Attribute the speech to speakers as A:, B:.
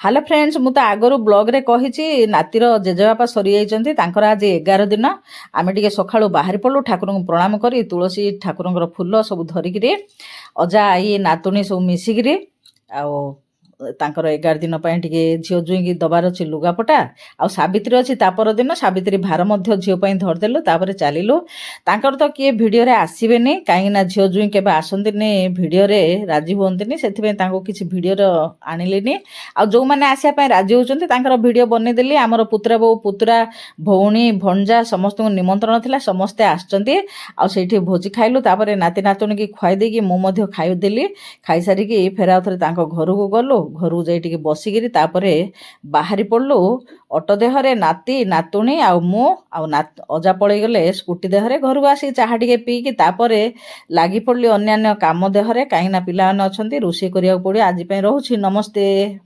A: Hello friends मु तो आगरू blog रे कही नातीर जेजेबापा सरी जाइछन्ती तांकर आज 11 दिन आमे टिके सखाळु बाहरी पड़लु ठाकुर को प्रणाम करी तुलसी ठाकुर फूल सब धरिकी अजा आई नातुणी सब मिसिकी तांकर 11 दिन पई टिके झियो जुई की दबार अछि लुगापटा आ सावित्री अछि तापर दिन सावित्री भार मध्य झियो पई धर देलु तापर चालिलु तांकर तो किए वीडियो रे आसीबेनी काई ना झियो जुई केबे आसंतिनी वीडियो रे राजी होंतिनी सेति पई तांको किछि वीडियो रो आनिलेनी आ जो माने आसिया पई राजी होचंती तांकर वीडियो बने देली हमर पुत्रा बो पुत्रा भौणी भंजा समस्त को निमंत्रण थिला समस्त आछंती आ सेठी भोजी खाइलु तापर नाती नातुणी की खुआई देकी मु मध्य खाइ देली खाइ सारी की फेरा थरे तांको घर को गलो घर को जाई टिके बसिगिरी तापरे बाहरी पड़लु ऑटो देहरे नाती नातुणी आ मु आ अजा पळै गले स्कूटी देहरे घर को आसी चाहा टिके पी की तापरे लागी पड़ली अन्यान्य काम देहरे काई ना पिला अछंती रोषे करिया पड़ियो आज पई रहउछि नमस्ते।